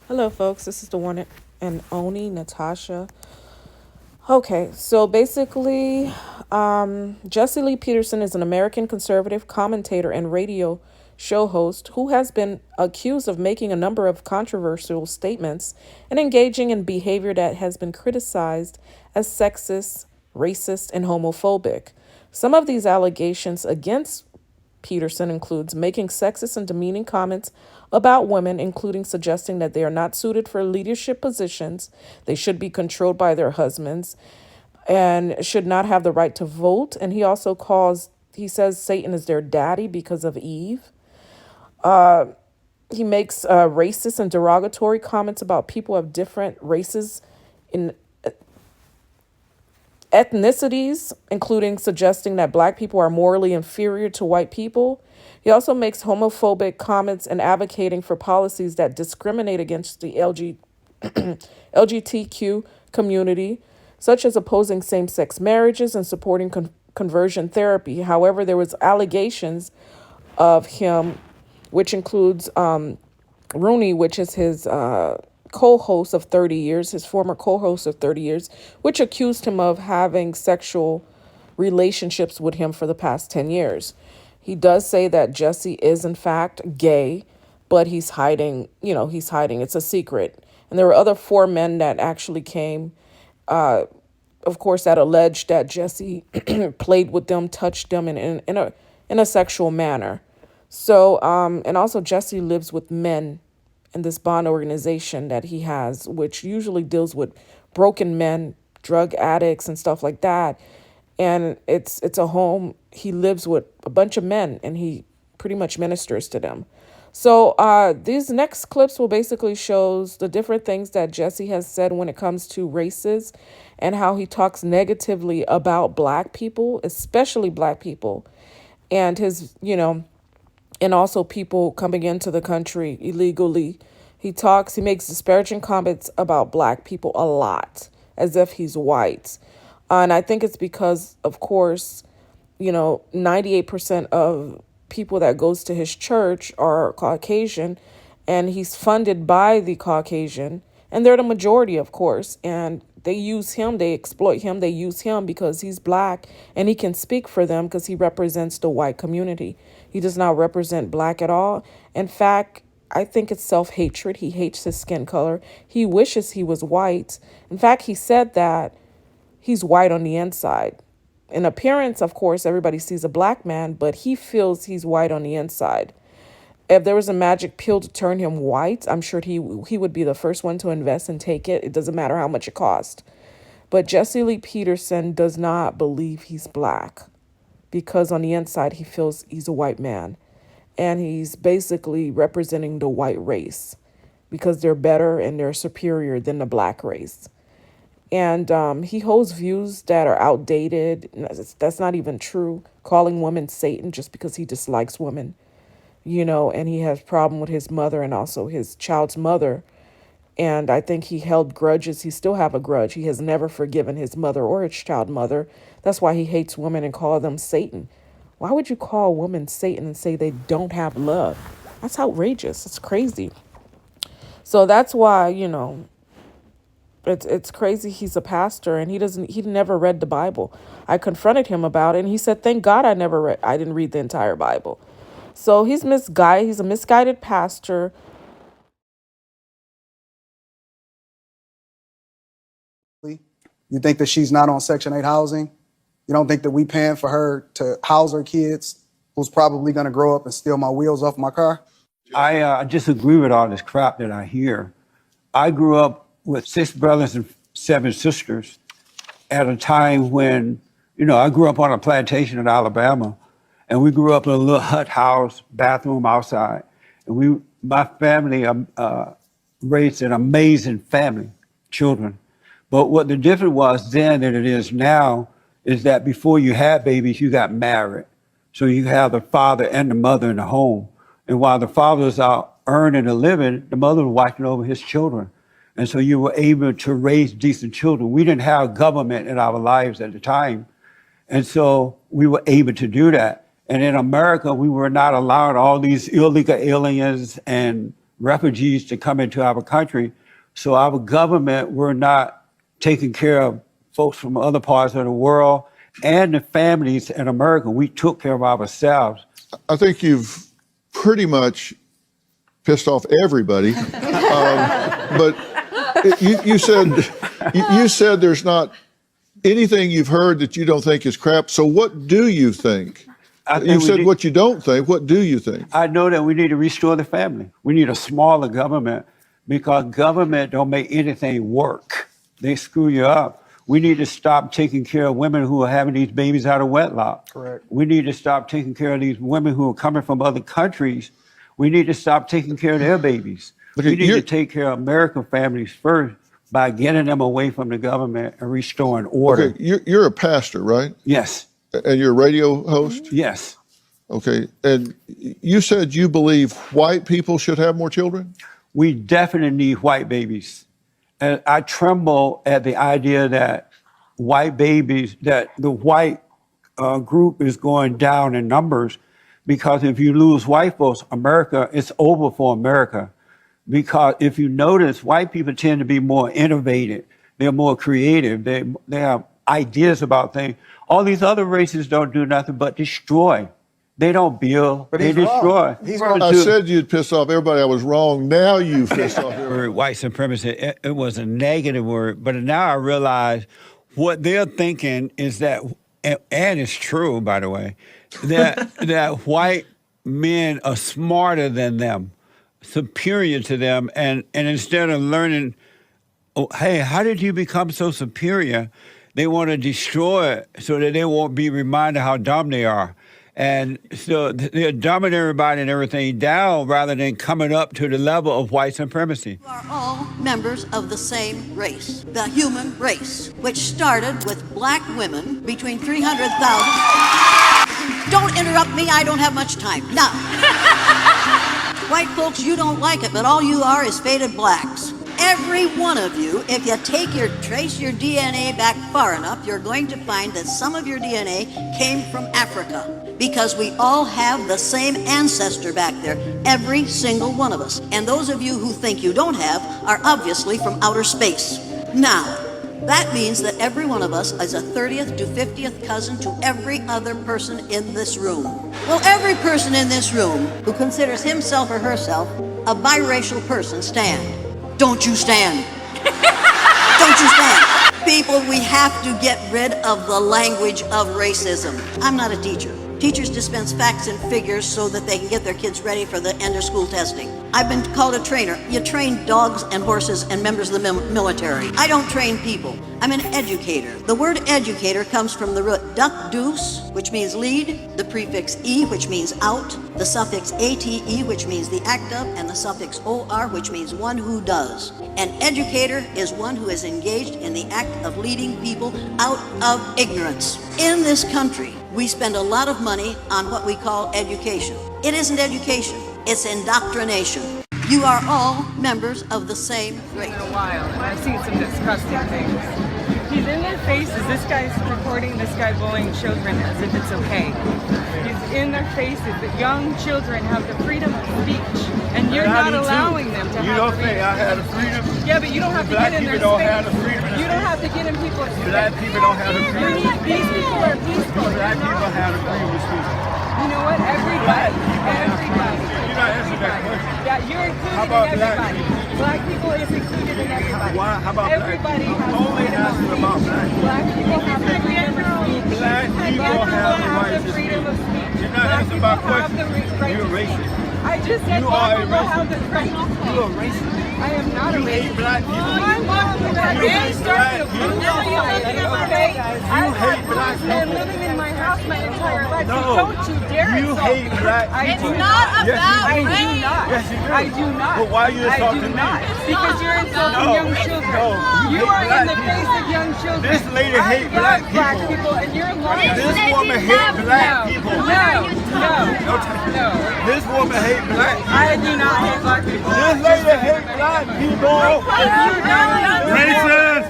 Hello, folks. This is the one and only Natasha. Okay, so basically, Jesse Lee Peterson is an American conservative commentator and radio show host who has been accused of making a number of controversial statements and engaging in behavior that has been criticized as sexist, racist, and homophobic. Some of these allegations against Peterson includes making sexist and demeaning comments about women, including suggesting that they are not suited for leadership positions, they should be controlled by their husbands, and should not have the right to vote. And he says Satan is their daddy because of Eve. He makes racist and derogatory comments about people of different races in ethnicities, including suggesting that black people are morally inferior to white people. He also makes homophobic comments and advocating for policies that discriminate against the LGBTQ community, such as opposing same-sex marriages and supporting conversion therapy. However, there was allegations of him, which includes Rooney, which is his co-host of 30 years, his former co-host of 30 years, which accused him of having sexual relationships with him for the past 10 years. He does say that Jesse is in fact gay, but he's hiding, he's hiding. It's a secret. And there were other four men that actually came, of course, that alleged that Jesse played with them, touched them in a sexual manner. So, and also Jesse lives with men in this bond organization that he has, which usually deals with broken men, drug addicts, and stuff like that. And it's a home. He lives with a bunch of men, and he pretty much ministers to them. So these next clips will basically shows the different things that Jesse has said when it comes to races, and how he talks negatively about black people, especially black people, and and also people coming into the country illegally. He makes disparaging comments about black people a lot, as if he's white. And I think it's because, of course, 98% of people that goes to his church are Caucasian, and he's funded by the Caucasian, and they're the majority, of course, and they use him, they exploit him, they use him because he's black and he can speak for them because he represents the white community. He does not represent black at all. In fact, I think it's self-hatred. He hates his skin color. He wishes he was white. In fact, he said that he's white on the inside. In appearance, of course, everybody sees a black man, but he feels he's white on the inside. If there was a magic pill to turn him white, I'm sure he would be the first one to invest and take it. It doesn't matter how much it costs. But Jesse Lee Peterson does not believe he's black because on the inside he feels he's a white man. And he's basically representing the white race because they're better and they're superior than the black race. And he holds views that are outdated. That's not even true. Calling women Satan just because he dislikes women, and he has problem with his mother and also his child's mother. And I think he held grudges. He still have a grudge. He has never forgiven his mother or his child mother. That's why he hates women and call them Satan. Why would you call a woman Satan and say they don't have love? That's outrageous. It's crazy. So that's why, it's crazy. He's a pastor and he never read the Bible. I confronted him about it and he said, "Thank God I didn't read the entire Bible." So he's misguided. He's a misguided pastor. You think that she's not on Section 8 housing? You don't think that we paying for her to house her kids who's probably going to grow up and steal my wheels off my car? I disagree with all this crap that I hear. I grew up with 6 brothers and 7 sisters at a time when, I grew up on a plantation in Alabama, and we grew up in a little hut house, bathroom outside. And my family raised an amazing family, children. But what the difference was then than it is now is that before you had babies, you got married. So you have the father and the mother in the home. And while the father was out earning a living, the mother was watching over his children. And so you were able to raise decent children. We didn't have government in our lives at the time. And so we were able to do that. And in America, we were not allowed all these illegal aliens and refugees to come into our country. So our government were not taking care of folks from other parts of the world and the families in America. We took care of ourselves. I think you've pretty much pissed off everybody. But you said there's not anything you've heard that you don't think is crap. So what do you think? You said what you don't think. What do you think? I know that we need to restore the family. We need a smaller government because government don't make anything work. They screw you up. We need to stop taking care of women who are having these babies out of wedlock. Correct. We need to stop taking care of these women who are coming from other countries. We need to stop taking care of their babies. Okay, we need to take care of American families first by getting them away from the government and restoring order. Okay, you're a pastor, right? Yes. And you're a radio host? Yes. Okay, and you said you believe white people should have more children? We definitely need white babies. And I tremble at the idea that that the white group is going down in numbers, because if you lose white folks, America, it's over for America. Because if you notice, white people tend to be more innovative. They're more creative. They have ideas about things. All these other races don't do nothing but destroy. They don't build, But they he's destroy. wrong. He's wrong. I said you'd piss off everybody. I was wrong. Now you pissed off everybody. Word, white supremacy, it was a negative word, but now I realize what they're thinking is that, and it's true, by the way, that white men are smarter than them, superior to them, and instead of learning, oh, hey, how did you become so superior? They want to destroy it so that they won't be reminded how dumb they are. And so they're dumbing everybody and everything down rather than coming up to the level of white supremacy. We are all members of the same race, the human race, which started with black women between 300,000. Don't interrupt me, I don't have much time. Now, white folks, you don't like it, but all you are is faded blacks. Every one of you, if you trace your DNA back far enough, you're going to find that some of your DNA came from Africa, because we all have the same ancestor back there, every single one of us. And those of you who think you don't have are obviously from outer space. Now, that means that every one of us is a 30th to 50th cousin to every other person in this room. Well, every person in this room who considers himself or herself a biracial person, stand. Don't you stand. Don't you stand. People, we have to get rid of the language of racism. I'm not a teacher. Teachers dispense facts and figures so that they can get their kids ready for the end of school testing. I've been called a trainer. You train dogs and horses and members of the military. I don't train people. I'm an educator. The word educator comes from the root duck deuce, which means lead, the prefix e, which means out, the suffix ate, which means the act of, and the suffix or, which means one who does. An educator is one who is engaged in the act of leading people out of ignorance. In this country, we spend a lot of money on what we call education. It isn't education, it's indoctrination. You are all members of the same race. In a while, and I've seen some disgusting things. He's in their faces. This guy's recording this guy bullying children as if it's okay. He's in their faces that young children have the freedom of speech, and you're not allowing them to have. You don't the think I had the freedom? Yeah, but you don't have to get in their Black people don't space. have the freedom. You don't have to get in people's space. Black people don't have the freedom. These people are peaceful. Black people have the freedom to speak. You know what? Everybody. You're not answering that question. Yeah, you're included How about in black everybody. people? Black people is included in everybody. Why? How about everybody black people? has I'm only freedom of asking speech. about black people. Black people have the freedom of speech. Black people have the right to freedom speak. of speech. You're not Black answering my people have question. the right You're to racist. speak. I just said You black are a people have racist. the right to speak. You're a racist. I am not a You hate racist. black people. I'm not a racist. You hate black people. Okay? I've hate had black policemen people. living in my house my entire life. No. So don't you dare You insult hate me. black I people. do It's not. not about I race. do not. Yes, you do. I do not. But why are you I insulting do me? not. Because you're insulting No. young children. No. You You hate are in black the people. face of young children. This lady I hate got black black people. people, and you're lying. This woman hate black people. No. This woman hate black people. I do not hate black people. This lady hate black people. You don't. Racist.